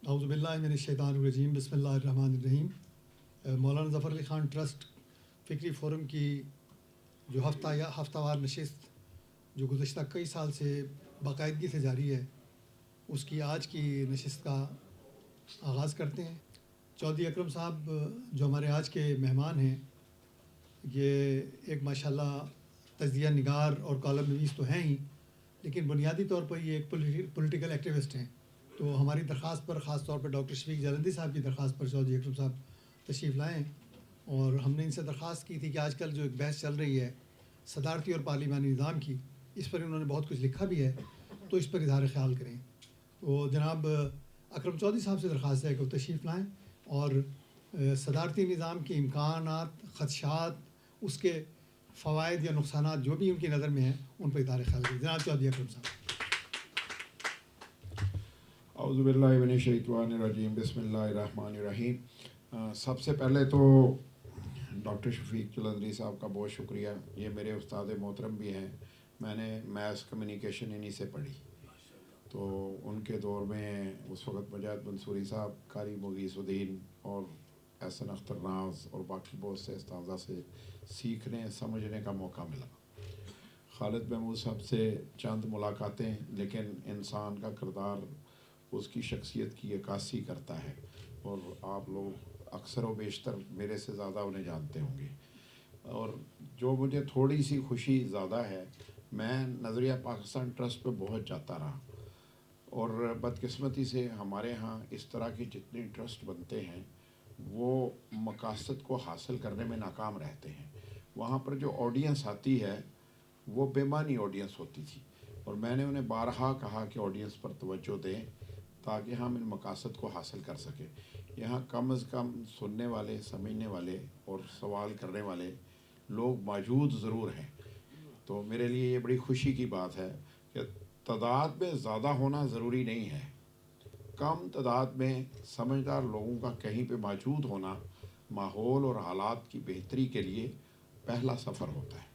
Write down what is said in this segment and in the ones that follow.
اعوذ باللہ من الشیطان الرجیم، بسم اللہ الرحمن الرحیم۔ مولانا ظفر علی خان ٹرسٹ فکری فورم کی جو ہفتہ وار نشست جو گزشتہ کئی سال سے باقاعدگی سے جاری ہے، اس کی آج کی نشست کا آغاز کرتے ہیں۔ چودھری اکرم صاحب جو ہمارے آج کے مہمان ہیں، یہ ایک ماشاءاللہ تجزیہ نگار اور کالم نویس تو ہیں ہی، لیکن بنیادی طور پر یہ ایک پولیٹیکل ایکٹیوسٹ ہیں۔ تو ہماری درخواست پر، خاص طور پر ڈاکٹر شفیق جالندھی صاحب کی درخواست پر چودھری اکرم صاحب تشریف لائیں، اور ہم نے ان سے درخواست کی تھی کہ آج کل جو ایک بحث چل رہی ہے صدارتی اور پارلیمانی نظام کی، اس پر انہوں نے بہت کچھ لکھا بھی ہے، تو اس پر اظہار خیال کریں۔ تو جناب اکرم چودھری صاحب سے درخواست ہے کہ وہ تشریف لائیں اور صدارتی نظام کے امکانات، خدشات، اس کے فوائد یا نقصانات جو بھی ان کی نظر میں ہیں، ان پر اظہار خیال کریں۔ جناب چودھری اکرم صاحب۔ اعوذ باللہ من الشیطان الرجیم، بسم اللہ الرحمن الرحیم۔ سب سے پہلے تو ڈاکٹر شفیق جالندھی صاحب کا بہت شکریہ، یہ میرے استاد محترم بھی ہیں۔ میں نے میس کمیونیکیشن انہی سے پڑھی، تو ان کے دور میں اس وقت مجاہد منصوری صاحب، قاری مغیث الدین اور احسن اختر ناز اور باقی بہت سے اساتذہ سے سیکھنے سمجھنے کا موقع ملا۔ خالد محمود صاحب سے چند ملاقاتیں، لیکن انسان کا کردار اس کی شخصیت کی عکاسی کرتا ہے، اور آپ لوگ اکثر و بیشتر میرے سے زیادہ انہیں جانتے ہوں گے۔ اور جو مجھے تھوڑی سی خوشی زیادہ ہے، میں نظریہ پاکستان ٹرسٹ پہ بہت جاتا رہا، اور بدقسمتی سے ہمارے ہاں اس طرح کے جتنے ٹرسٹ بنتے ہیں وہ مقاصد کو حاصل کرنے میں ناکام رہتے ہیں۔ وہاں پر جو آڈینس آتی ہے وہ بے معنی آڈینس ہوتی تھی، اور میں نے انہیں بارہا کہا کہ آڈینس پر توجہ دیں تاکہ ہم ان مقاصد کو حاصل کر سکیں۔ یہاں کم از کم سننے والے، سمجھنے والے اور سوال کرنے والے لوگ موجود ضرور ہیں۔ تو میرے لیے یہ بڑی خوشی کی بات ہے کہ تعداد میں زیادہ ہونا ضروری نہیں ہے، کم تعداد میں سمجھدار لوگوں کا کہیں پہ موجود ہونا ماحول اور حالات کی بہتری کے لیے پہلا سفر ہوتا ہے،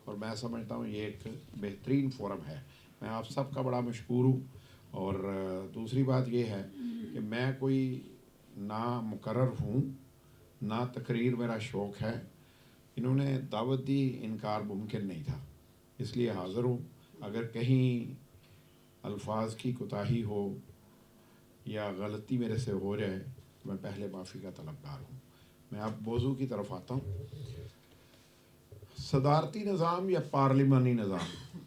اور میں سمجھتا ہوں یہ ایک بہترین فورم ہے۔ میں آپ سب کا بڑا مشکور ہوں۔ اور دوسری بات یہ ہے کہ میں کوئی نہ مقرر ہوں، نہ تقریر میرا شوق ہے۔ انہوں نے دعوت دی، انکار ممکن نہیں تھا، اس لیے حاضر ہوں۔ اگر کہیں الفاظ کی کوتاہی ہو یا غلطی میرے سے ہو جائے تو میں پہلے معافی کا طلبگار ہوں۔ میں اب موضوع کی طرف آتا ہوں۔ صدارتی نظام یا پارلیمانی نظام،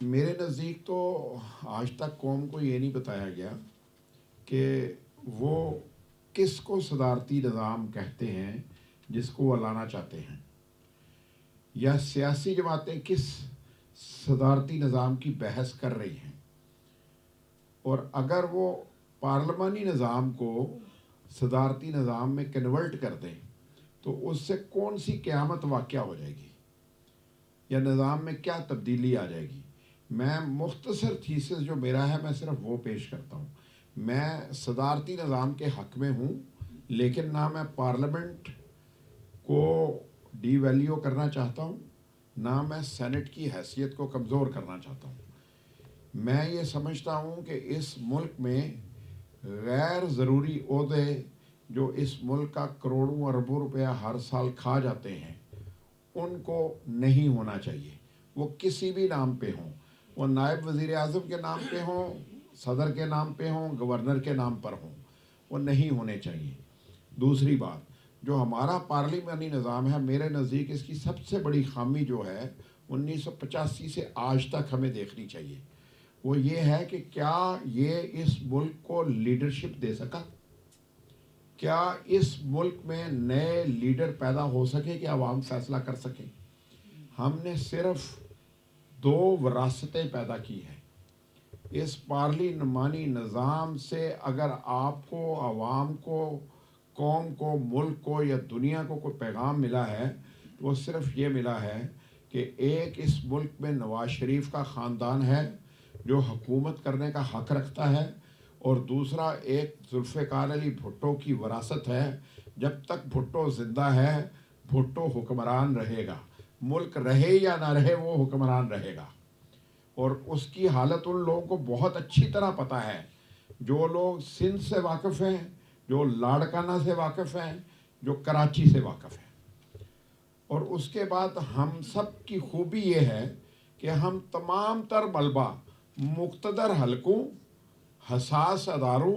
میرے نزدیک تو آج تک قوم کو یہ نہیں بتایا گیا کہ وہ کس کو صدارتی نظام کہتے ہیں جس کو وہ لانا چاہتے ہیں، یا سیاسی جماعتیں کس صدارتی نظام کی بحث کر رہی ہیں، اور اگر وہ پارلیمانی نظام کو صدارتی نظام میں کنورٹ کر دیں تو اس سے کون سی قیامت واقع ہو جائے گی، یا نظام میں کیا تبدیلی آ جائے گی۔ میں مختصر تھیسس جو میرا ہے میں صرف وہ پیش کرتا ہوں۔ میں صدارتی نظام کے حق میں ہوں، لیکن نہ میں پارلیمنٹ کو ڈی ویلیو کرنا چاہتا ہوں، نہ میں سینٹ کی حیثیت کو کمزور کرنا چاہتا ہوں۔ میں یہ سمجھتا ہوں کہ اس ملک میں غیر ضروری عہدے جو اس ملک کا کروڑوں اربوں روپیہ ہر سال کھا جاتے ہیں، ان کو نہیں ہونا چاہیے، وہ کسی بھی نام پہ ہوں، وہ نائب وزیر اعظم کے نام پہ ہوں، صدر کے نام پہ ہوں، گورنر کے نام پر ہوں، وہ نہیں ہونے چاہیے۔ دوسری بات، جو ہمارا پارلیمانی نظام ہے، میرے نزدیک اس کی سب سے بڑی خامی جو ہے 1985 سے آج تک ہمیں دیکھنی چاہیے، وہ یہ ہے کہ کیا یہ اس ملک کو لیڈرشپ دے سکا؟ کیا اس ملک میں نئے لیڈر پیدا ہو سکے کہ عوام فیصلہ کر سکیں؟ ہم نے صرف 2 وراثتیں پیدا کی ہیں۔ اس پارلیمانی نظام سے اگر آپ کو، عوام کو، قوم کو، ملک کو یا دنیا کو کوئی پیغام ملا ہے تو وہ صرف یہ ملا ہے کہ ایک اس ملک میں نواز شریف کا خاندان ہے جو حکومت کرنے کا حق رکھتا ہے، اور دوسرا ایک ذوالفقار علی بھٹو کی وراثت ہے۔ جب تک بھٹو زندہ ہے بھٹو حکمران رہے گا، ملک رہے یا نہ رہے وہ حکمران رہے گا، اور اس کی حالت ان لوگوں کو بہت اچھی طرح پتہ ہے جو لوگ سندھ سے واقف ہیں، جو لاڑکانہ سے واقف ہیں، جو کراچی سے واقف ہیں. اور اس کے بعد ہم سب کی خوبی یہ ہے کہ ہم تمام تر ملبہ مقتدر حلقوں، حساس اداروں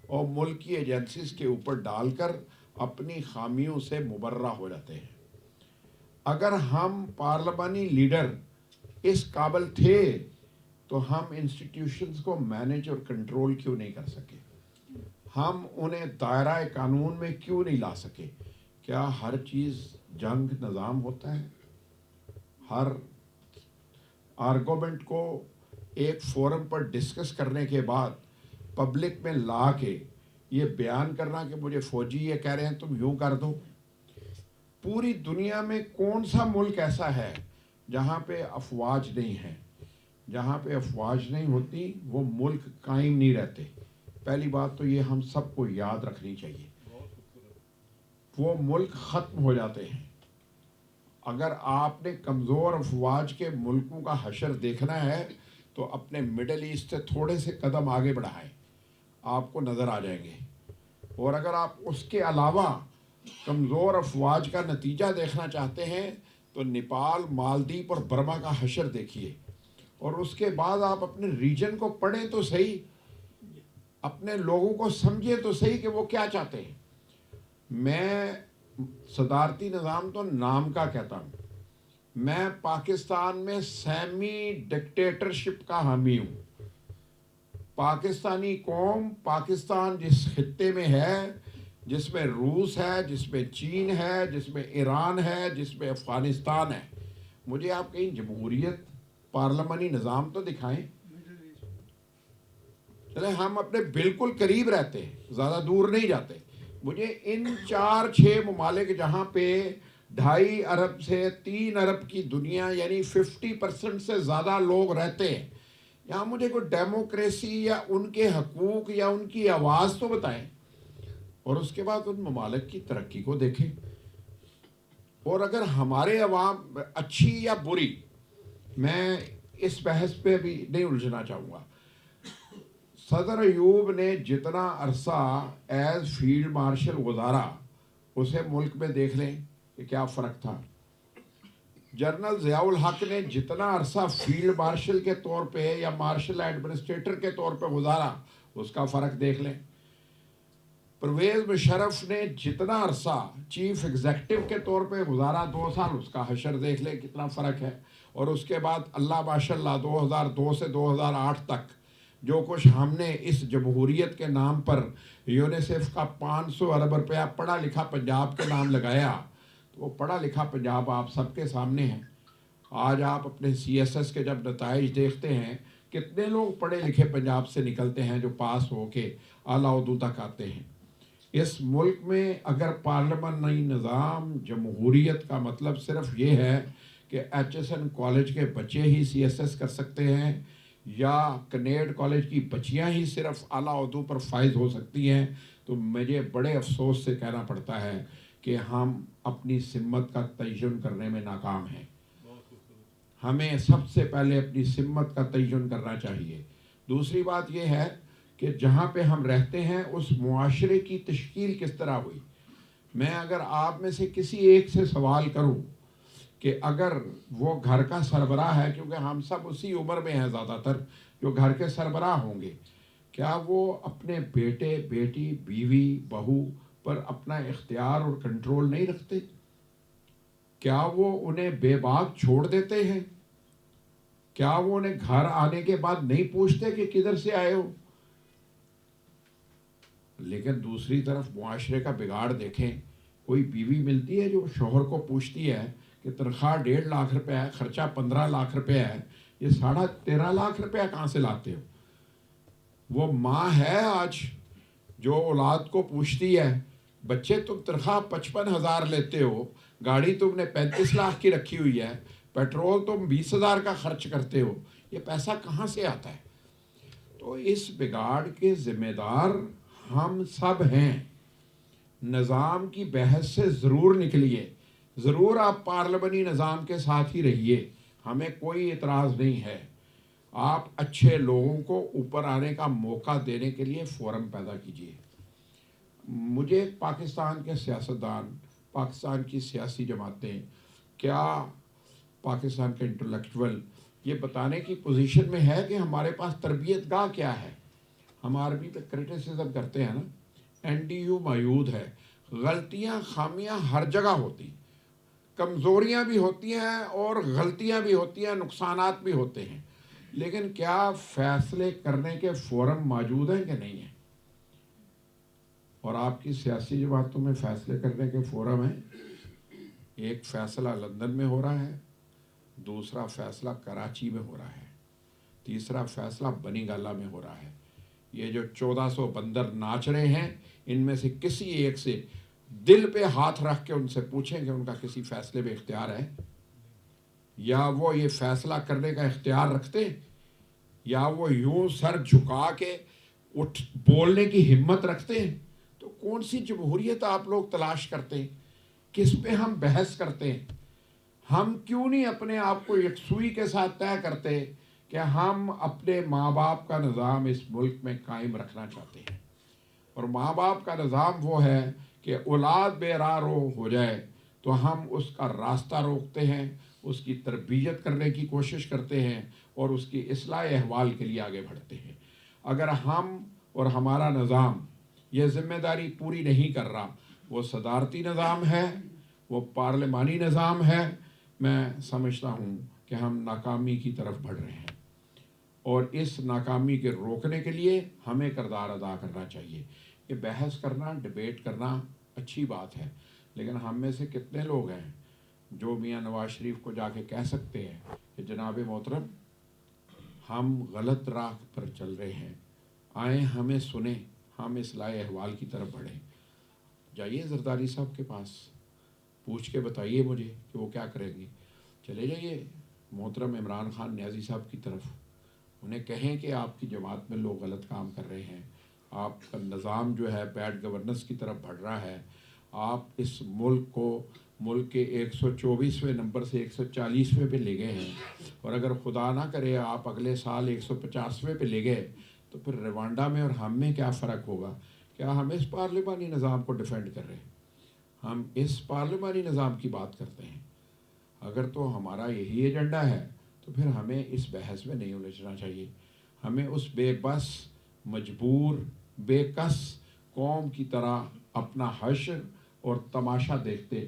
اور ملکی ایجنسیز کے اوپر ڈال کر اپنی خامیوں سے مبرہ ہو جاتے ہیں. اگر ہم پارلیمانی لیڈر اس قابل تھے تو ہم انسٹیٹیوشنز کو مینیج اور کنٹرول کیوں نہیں کر سکے؟ ہم انہیں دائرہ قانون میں کیوں نہیں لا سکے؟ کیا ہر چیز جنگ نظام ہوتا ہے؟ ہر آرگومنٹ کو ایک فورم پر ڈسکس کرنے کے بعد پبلک میں لا کے یہ بیان کرنا کہ مجھے فوجی یہ کہہ رہے ہیں تم یوں کر دو؟ پوری دنیا میں کون سا ملک ایسا ہے جہاں پہ افواج نہیں ہیں؟ جہاں پہ افواج نہیں ہوتی وہ ملک قائم نہیں رہتے. پہلی بات تو یہ ہم سب کو یاد رکھنی چاہیے. وہ ملک ختم ہو جاتے ہیں. اگر آپ نے کمزور افواج کے ملکوں کا حشر دیکھنا ہے تو اپنے مڈل ایسٹ سے تھوڑے سے قدم آگے بڑھائیں، آپ کو نظر آ جائیں گے. اور اگر آپ اس کے علاوہ کمزور افواج کا نتیجہ دیکھنا چاہتے ہیں تو نیپال، مالدیپ اور برما کا حشر دیکھیے. اور اس کے بعد آپ اپنے ریجن کو پڑھیں تو صحیح، اپنے لوگوں کو سمجھیں تو صحیح کہ وہ کیا چاہتے ہیں. میں صدارتی نظام تو نام کا کہتا ہوں، میں پاکستان میں سیمی ڈکٹیٹرشپ کا حامی ہوں. پاکستانی قوم، پاکستان جس خطے میں ہے، جس میں روس ہے، جس میں چین ہے، جس میں ایران ہے، جس میں افغانستان ہے، مجھے آپ کہیں جمہوریت، پارلیمانی نظام تو دکھائیں. چلے ہم اپنے بالکل قریب رہتے ہیں، زیادہ دور نہیں جاتے. مجھے ان 4-6 ممالک جہاں پہ 2.5 ارب سے 3 ارب کی دنیا یعنی 50% سے زیادہ لوگ رہتے ہیں، یہاں مجھے کوئی ڈیموکریسی یا ان کے حقوق یا ان کی آواز تو بتائیں. اور اس کے بعد ان ممالک کی ترقی کو دیکھیں. اور اگر ہمارے عوام اچھی یا بری، میں اس بحث پہ بھی نہیں الجھنا چاہوں گا. صدر ایوب نے جتنا عرصہ ایز فیلڈ مارشل گزارا اسے ملک میں دیکھ لیں کہ کیا فرق تھا. جنرل ضیاء الحق نے جتنا عرصہ فیلڈ مارشل کے طور پہ یا مارشل ایڈمنسٹریٹر کے طور پہ گزارا اس کا فرق دیکھ لیں. پرویز مشرف نے جتنا عرصہ چیف ایگزیکٹو کے طور پہ گزارا 2 سال، اس کا حشر دیکھ لیں کتنا فرق ہے. اور اس کے بعد اللہ ماشاء اللہ 2002 سے 2008 تک جو کچھ ہم نے اس جمہوریت کے نام پر یونیسیف کا 500 ارب روپیہ پڑھا لکھا پنجاب کے نام لگایا، تو وہ پڑھا لکھا پنجاب آپ سب کے سامنے ہے. آج آپ اپنے CSS کے جب نتائج دیکھتے ہیں، کتنے لوگ پڑھے لکھے پنجاب سے نکلتے ہیں جو پاس ہو کے اعلیٰ عہدوں تک آتے ہیں. اس ملک میں اگر پارلیمانی نظام، جمہوریت کا مطلب صرف یہ ہے کہ HSN کالج کے بچے ہی CSS کر سکتے ہیں یا کنیڈ کالج کی بچیاں ہی صرف اعلیٰ عہدوں پر فائز ہو سکتی ہیں، تو مجھے بڑے افسوس سے کہنا پڑتا ہے کہ ہم اپنی سمت کا تعین کرنے میں ناکام ہیں. ہمیں سب سے پہلے اپنی سمت کا تعین کرنا چاہیے. دوسری بات یہ ہے کہ جہاں پہ ہم رہتے ہیں اس معاشرے کی تشکیل کس طرح ہوئی. میں اگر آپ میں سے کسی ایک سے سوال کروں کہ اگر وہ گھر کا سربراہ ہے، کیونکہ ہم سب اسی عمر میں ہیں زیادہ تر جو گھر کے سربراہ ہوں گے، کیا وہ اپنے بیٹے، بیٹی، بیوی، بہو پر اپنا اختیار اور کنٹرول نہیں رکھتے؟ کیا وہ انہیں بے باک چھوڑ دیتے ہیں؟ کیا وہ انہیں گھر آنے کے بعد نہیں پوچھتے کہ کدھر سے آئے ہو؟ لیکن دوسری طرف معاشرے کا بگاڑ دیکھیں. کوئی بیوی ملتی ہے جو شوہر کو پوچھتی ہے کہ تنخواہ 1.5 لاکھ روپے ہے، خرچہ 15 لاکھ روپے ہے، یہ 13.5 لاکھ روپے کہاں سے لاتے ہو؟ وہ ماں ہے آج جو اولاد کو پوچھتی ہے بچے تم تنخواہ 55,000 لیتے ہو، گاڑی تم نے 35 لاکھ کی رکھی ہوئی ہے، پیٹرول تم 20,000 کا خرچ کرتے ہو، یہ پیسہ کہاں سے آتا ہے؟ تو اس بگاڑ کے ذمہ دار ہم سب ہیں. نظام کی بحث سے ضرور نکلیے، ضرور آپ پارلیمانی نظام کے ساتھ ہی رہیے، ہمیں کوئی اعتراض نہیں ہے. آپ اچھے لوگوں کو اوپر آنے کا موقع دینے کے لیے فورم پیدا کیجیے. مجھے پاکستان کے سیاستدان، پاکستان کی سیاسی جماعتیں، کیا پاکستان کے انٹلیکچوئل یہ بتانے کی پوزیشن میں ہے کہ ہمارے پاس تربیت گاہ کیا ہے. ہم عربی پہ کرٹیسزم کرتے ہیں نا، این ڈی یو موجود ہے. غلطیاں خامیاں ہر جگہ ہوتی، کمزوریاں بھی ہوتی ہیں اور غلطیاں بھی ہوتی ہیں، نقصانات بھی ہوتے ہیں، لیکن کیا فیصلے کرنے کے فورم موجود ہیں کہ نہیں ہیں؟ اور آپ کی سیاسی جماعتوں میں فیصلے کرنے کے فورم ہیں. ایک فیصلہ لندن میں ہو رہا ہے، دوسرا فیصلہ کراچی میں ہو رہا ہے، تیسرا فیصلہ بنی گالہ میں ہو رہا ہے. یہ جو 1400 بندر ناچ رہے ہیں، ان میں سے کسی ایک سے دل پہ ہاتھ رکھ کے ان سے پوچھیں کہ ان کا کسی فیصلے پہ اختیار ہے، یا وہ یہ فیصلہ کرنے کا اختیار رکھتے، یا وہ یوں سر جھکا کے اٹھ بولنے کی ہمت رکھتے ہیں. تو کون سی جمہوریت آپ لوگ تلاش کرتے ہیں؟ کس پہ ہم بحث کرتے ہیں؟ ہم کیوں نہیں اپنے آپ کو یکسوئی کے ساتھ طے کرتے کہ ہم اپنے ماں باپ کا نظام اس ملک میں قائم رکھنا چاہتے ہیں؟ اور ماں باپ کا نظام وہ ہے کہ اولاد بے راہ رو ہو جائے تو ہم اس کا راستہ روکتے ہیں، اس کی تربیت کرنے کی کوشش کرتے ہیں اور اس کی اصلاح احوال کے لیے آگے بڑھتے ہیں. اگر ہم اور ہمارا نظام یہ ذمہ داری پوری نہیں کر رہا، وہ صدارتی نظام ہے، وہ پارلیمانی نظام ہے، میں سمجھتا ہوں کہ ہم ناکامی کی طرف بڑھ رہے ہیں. اور اس ناکامی کے روکنے کے لیے ہمیں کردار ادا کرنا چاہیے. یہ بحث کرنا، ڈبیٹ کرنا اچھی بات ہے، لیکن ہم میں سے کتنے لوگ ہیں جو میاں نواز شریف کو جا کے کہہ سکتے ہیں کہ جناب محترم ہم غلط راہ پر چل رہے ہیں، آئیں ہمیں سنیں، ہم اصلاح احوال کی طرف بڑھیں. جائیے زرداری صاحب کے پاس، پوچھ کے بتائیے مجھے کہ وہ کیا کریں گے. چلے جائیے محترم عمران خان نیازی صاحب کی طرف، انہیں کہیں کہ آپ کی جماعت میں لوگ غلط کام کر رہے ہیں، آپ کا نظام جو ہے بیڈ گورننس کی طرف بڑھ رہا ہے، آپ اس ملک کو ملک کے 124ویں نمبر سے 140ویں پہ لے گئے ہیں، اور اگر خدا نہ کرے آپ اگلے سال 150ویں پہ لے گئے تو پھر روانڈا میں اور ہم میں کیا فرق ہوگا؟ کیا ہم اس پارلیمانی نظام کو ڈیفینڈ کر رہے ہیں؟ ہم اس پارلیمانی نظام کی بات کرتے ہیں. اگر تو ہمارا یہی ایجنڈا ہے تو پھر ہمیں اس بحث میں نہیں الجھنا چاہیے. ہمیں اس بے بس، مجبور، بے کس قوم کی طرح اپنا حشر اور تماشا دیکھتے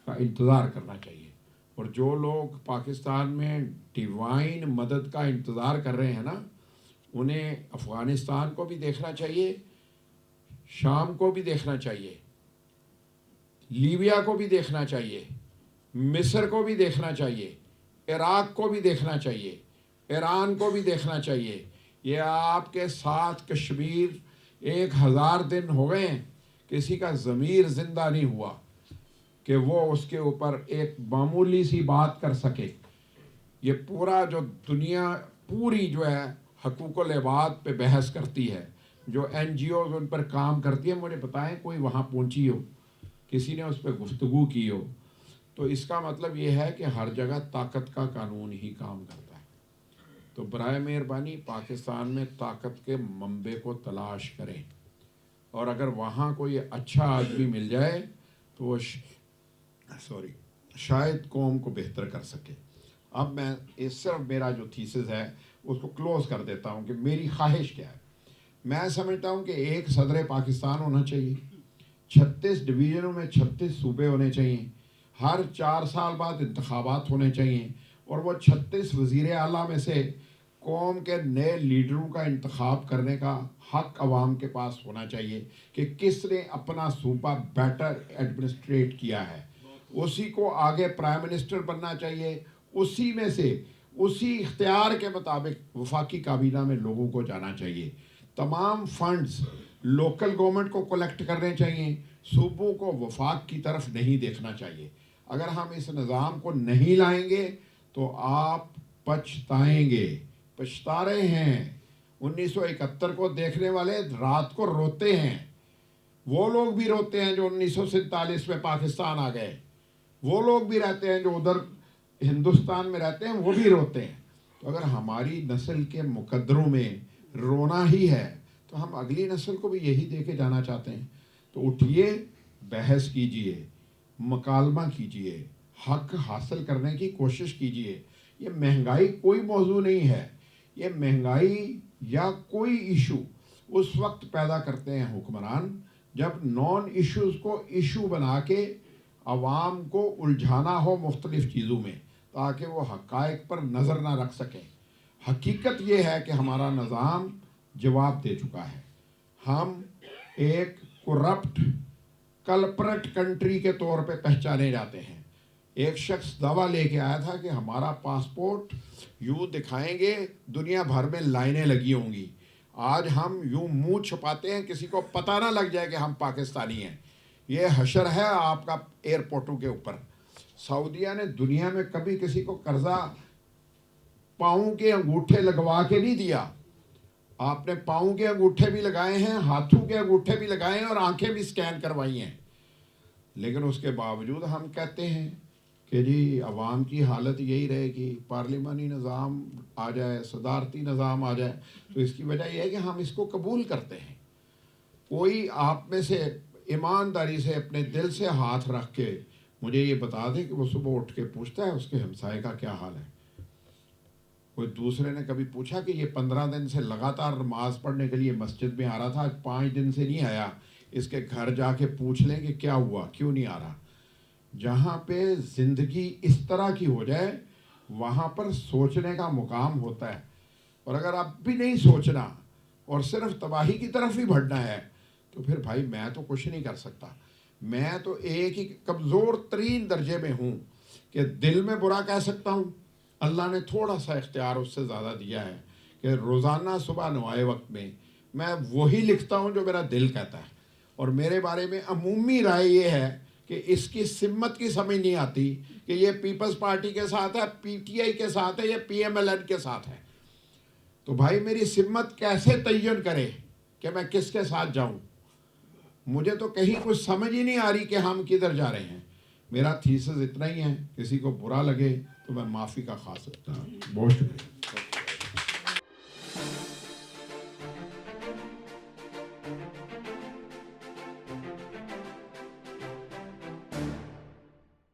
کا انتظار کرنا چاہیے. اور جو لوگ پاکستان میں ڈیوائن مدد کا انتظار کر رہے ہیں نا، انہیں افغانستان کو بھی دیکھنا چاہیے، شام کو بھی دیکھنا چاہیے، لیبیا کو بھی دیکھنا چاہیے، مصر کو بھی دیکھنا چاہیے، عراق کو بھی دیکھنا چاہیے، ایران کو بھی دیکھنا چاہیے. یہ آپ کے ساتھ کشمیر 1000 دن ہو گئے ہیں، کسی کا ضمیر زندہ نہیں ہوا کہ وہ اس کے اوپر ایک معمولی سی بات کر سکے. یہ پورا جو دنیا پوری جو ہے حقوق العباد پہ بحث کرتی ہے، جو این جی اوز ان پر کام کرتی ہے، مجھے بتائیں کوئی وہاں پہنچی ہو، کسی نے اس پہ گفتگو کی ہو؟ تو اس کا مطلب یہ ہے کہ ہر جگہ طاقت کا قانون ہی کام کرتا ہے. تو برائے مہربانی پاکستان میں طاقت کے منبع کو تلاش کریں، اور اگر وہاں کوئی اچھا آدمی مل جائے تو وہ شاید قوم کو بہتر کر سکے. اب میں اس صرف میرا جو تھیسس ہے اس کو کلوز کر دیتا ہوں کہ میری خواہش کیا ہے. میں سمجھتا ہوں کہ ایک صدر پاکستان ہونا چاہیے، 36 ڈویژنوں میں 36 صوبے ہونے چاہیے، ہر 4 سال بعد انتخابات ہونے چاہیے، اور وہ 36 وزیر اعلیٰ میں سے قوم کے نئے لیڈروں کا انتخاب کرنے کا حق عوام کے پاس ہونا چاہیے کہ کس نے اپنا صوبہ بیٹر ایڈمنسٹریٹ کیا ہے، اسی کو آگے پرائم منسٹر بننا چاہیے. اسی میں سے اسی اختیار کے مطابق وفاقی کابینہ میں لوگوں کو جانا چاہیے. تمام فنڈز لوکل گورنمنٹ کو کلیکٹ کرنے چاہیے، صوبوں کو وفاق کی طرف نہیں دیکھنا چاہیے. اگر ہم اس نظام کو نہیں لائیں گے تو آپ پچھتائیں گے، پچھتا رہے ہیں. 1971 کو دیکھنے والے رات کو روتے ہیں، وہ لوگ بھی روتے ہیں جو 1947 میں پاکستان آ گئے، وہ لوگ بھی رہتے ہیں جو ادھر ہندوستان میں رہتے ہیں، وہ بھی روتے ہیں. تو اگر ہماری نسل کے مقدروں میں رونا ہی ہے تو ہم اگلی نسل کو بھی یہی دے کے جانا چاہتے ہیں. تو اٹھیے, بحث کیجئے, مکالمہ کیجئے, حق حاصل کرنے کی کوشش کیجئے. یہ مہنگائی کوئی موضوع نہیں ہے. یہ مہنگائی یا کوئی ایشو اس وقت پیدا کرتے ہیں حکمران جب نان ایشوز کو ایشو بنا کے عوام کو الجھانا ہو مختلف چیزوں میں تاکہ وہ حقائق پر نظر نہ رکھ سکیں. حقیقت یہ ہے کہ ہمارا نظام جواب دے چکا ہے. ہم ایک کرپٹ کلپرٹ کنٹری کے طور پہ پہچانے جاتے ہیں. ایک شخص دعویٰ لے کے آیا تھا کہ ہمارا پاسپورٹ یوں دکھائیں گے دنیا بھر میں لائنیں لگی ہوں گی. آج ہم یوں منہ چھپاتے ہیں کسی کو پتہ نہ لگ جائے کہ ہم پاکستانی ہیں. یہ حشر ہے آپ کا ایئرپورٹوں کے اوپر. سعودیہ نے دنیا میں کبھی کسی کو قرضہ پاؤں کے انگوٹھے لگوا کے نہیں دیا. آپ نے پاؤں کے انگوٹھے بھی لگائے ہیں, ہاتھوں کے انگوٹھے بھی لگائے ہیں اور آنکھیں بھی سکین کروائی ہیں. لیکن اس کے باوجود ہم کہتے ہیں کہ جی عوام کی حالت یہی رہے گی, پارلیمانی نظام آ جائے, صدارتی نظام آ جائے. تو اس کی وجہ یہ ہے کہ ہم اس کو قبول کرتے ہیں. کوئی آپ میں سے ایمانداری سے اپنے دل سے ہاتھ رکھ کے مجھے یہ بتا دے کہ وہ صبح اٹھ کے پوچھتا ہے اس کے ہمسائے کا کیا حال ہے. کوئی دوسرے نے کبھی پوچھا کہ یہ 15 دن سے لگاتار نماز پڑھنے کے لیے مسجد میں آ رہا تھا, آج 5 دن سے نہیں آیا, اس کے گھر جا کے پوچھ لیں کہ کیا ہوا, کیوں نہیں آ رہا. جہاں پہ زندگی اس طرح کی ہو جائے وہاں پر سوچنے کا مقام ہوتا ہے. اور اگر اب بھی نہیں سوچنا اور صرف تباہی کی طرف ہی بڑھنا ہے تو پھر بھائی میں تو کچھ نہیں کر سکتا. میں تو ایک ہی کمزور ترین درجے میں ہوں کہ دل میں برا کہہ سکتا ہوں. اللہ نے تھوڑا سا اختیار اس سے زیادہ دیا ہے کہ روزانہ صبح نماز وقت میں وہی لکھتا ہوں جو میرا دل کہتا ہے. اور میرے بارے میں عمومی رائے یہ ہے کہ اس کی سمت کی سمجھ نہیں آتی کہ یہ پیپلز پارٹی کے ساتھ ہے, پی ٹی آئی کے ساتھ ہے, یا پی ایم ایل این کے ساتھ ہے. تو بھائی میری سمت کیسے تعین کرے کہ میں کس کے ساتھ جاؤں. مجھے تو کہیں کچھ سمجھ ہی نہیں آ رہی کہ ہم کدھر جا رہے ہیں. میرا تھیسس اتنا ہی ہے, کسی کو برا لگے تو میں معافی کا خواہ سکتا ہوں. بہت شکریہ.